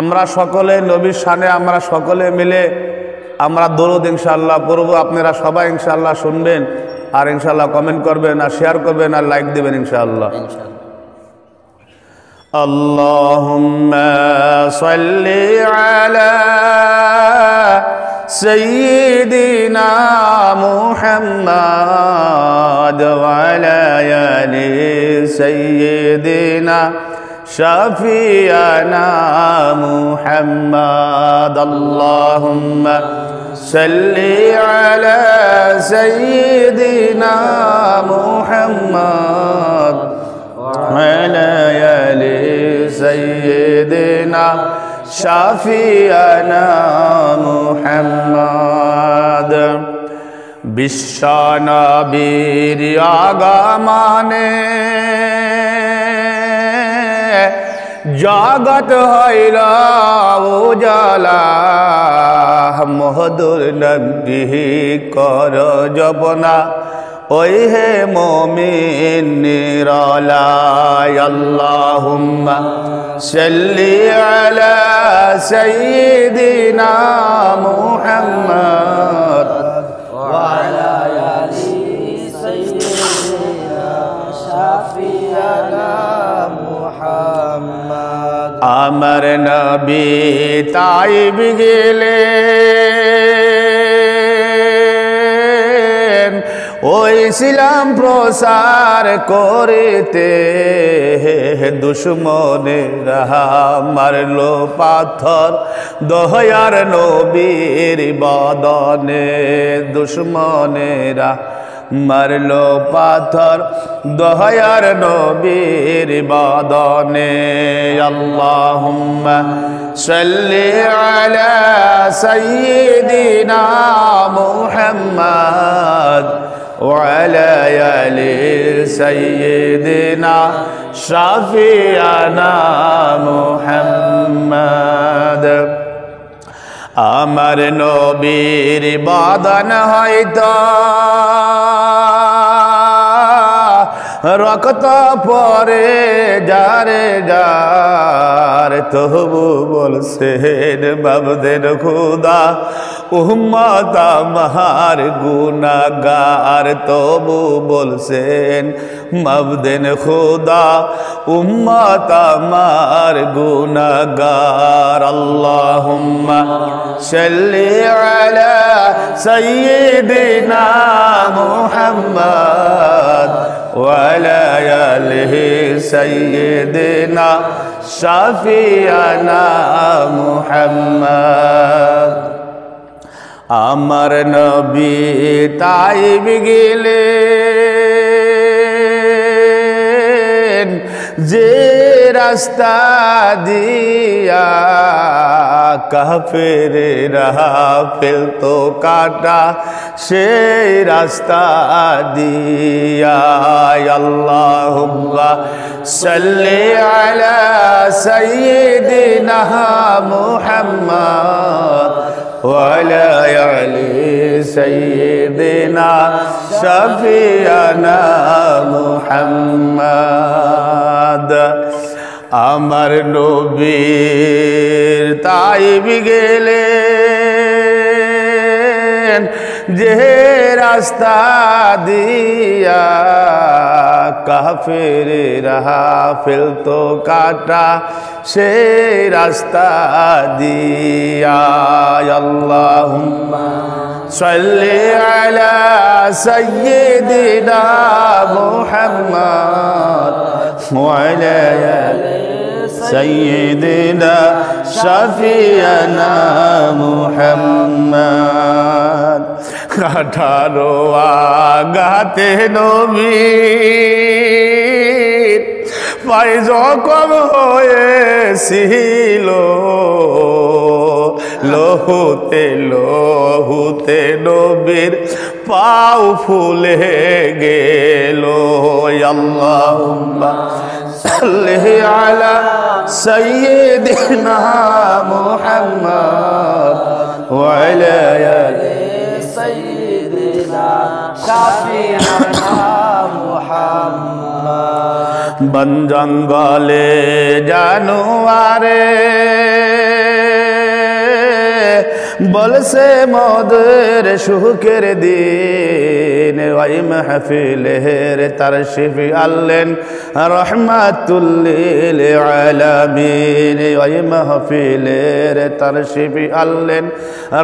আমরা সকলে নবীর শানে আমরা সকলে মিলে আমরা দরুদ ইনশাআল্লাহ পড়ব। আপনারা সবাই ইনশাআল্লাহ শুনবেন আর ইনশাআল্লাহ কমেন্ট করবেন আর শেয়ার করবেন আর লাইক দিবেন ইনশাআল্লাহ। আল্লাহুম্মা সাল্লি আলা সাইয়্যিদিনা মুহাম্মাদ ওয়া আলা আলি সাইয়্যিদিনা শাফিয়ানা মুহাম্মাদ। আল্লাহুম্মা সাল্লি আলা সাইয়্যিদিনা মুহাম্মাদ ওয়া আলা আলি সাইয়্যিদিনা শাফিয়ানা মুহাম্মাদ। বিশ্ব নবীর আগমনে জগৎ হইল উজালা, মহদুর নবী কর জপনা ওই হে মুমিন নিরলায়। আল্লাহুম্মা সাল্লি আলা সাইয়্যিদিনা মুহাম্মাদ ওয়া আলা আলি সাইয়্যিদিনা শাফিয়ানা মুহাম্মাদ। আমার নবী তাইব গেলেন ওই ইসলাম প্রসার করিতে, দুশ্মনেরা মারলো পাথর দয়ার নবীর বদনে, দুশ্মনেরা মারলো পাথর দয়ার নবীর বদনে। আল্লাহুম্মা সাল্লি আলা সাইয়্যিদিনা মুহাম্মাদ ওয়া আলা আলি সাইয়্যিদিনা শাফিয়ানা মুহাম্মাদ। আমার নবীর বদন হয়তো রক্ত পরে যারে যার, তবু বলছেন মাবদেন খুদা উম্মত আমার গুনাহগার, তবু বলছেন মাবদেন খুদা উম্মত আমার গুনাহগার। আল্লাহুম্মা সাল্লি আলা সাইয়্যিদিনা মুহাম্মাদ ওয়া আলা আলিহি সাইয়্যিদিনা শাফিয়ানা মুহাম্মাদ। আমার নবী তাইব গেলেন যে রাস্তা দিয়া কাফেরেরা ফেলতো কাটা, সেই রাস্তা দিয়া। আল্লাহুম্মা সাল্লি আলা সাইয়্যিদিনা মুহাম্মাদ ওয়া আলা আলি সাইয়্যিদিনা শাফিয়ানা মুহাম্মাদ। আমার নবীর তাইব গেলেন যে রাস্তা দিয়া কাফেরেরা ফেলতো কাটা, সেই রাস্তা দিয়া। আল্লাহুম্মা সাল্লি আলা সাইয়্যিদিনা মুহাম্মাদ ওয়া আলা আলি সাইয়্যিদিনা শাফিয়ানা মুহাম্মাদ। 18 আঘাতে নবীর পায়ে জখম হয়েছিল, লহুতে লহুতে নবীর পাও ফুলে গেল। আল্লাহুম্মা সাল্লি আলা সাইয়্যিদিনা মুহাম্মাদ ওয়া আলা আলি সাইয়্যিদিনা শাফিয়ানা মুহাম্মাদ। বন জঙ্গলে জানুয়ারে বলছে মদের সুখের দিন ওই মাহফিলের তারশিফ আনলেন রহমাতুল্লিল আলামিন ওই মাহফিলের তারশিফ আনলেন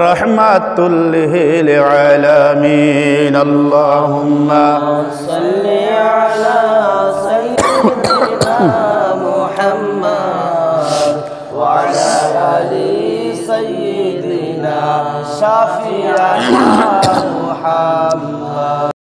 রহমাতুল্লিল আলামিন আল্লাহুম্মা সাল্লি আলা সাইয়্যিদিনা মুহাম্মদ ওয়া আলা আলি সাইয়্যিদিনা শাফি'ানা মুহাম্মদ।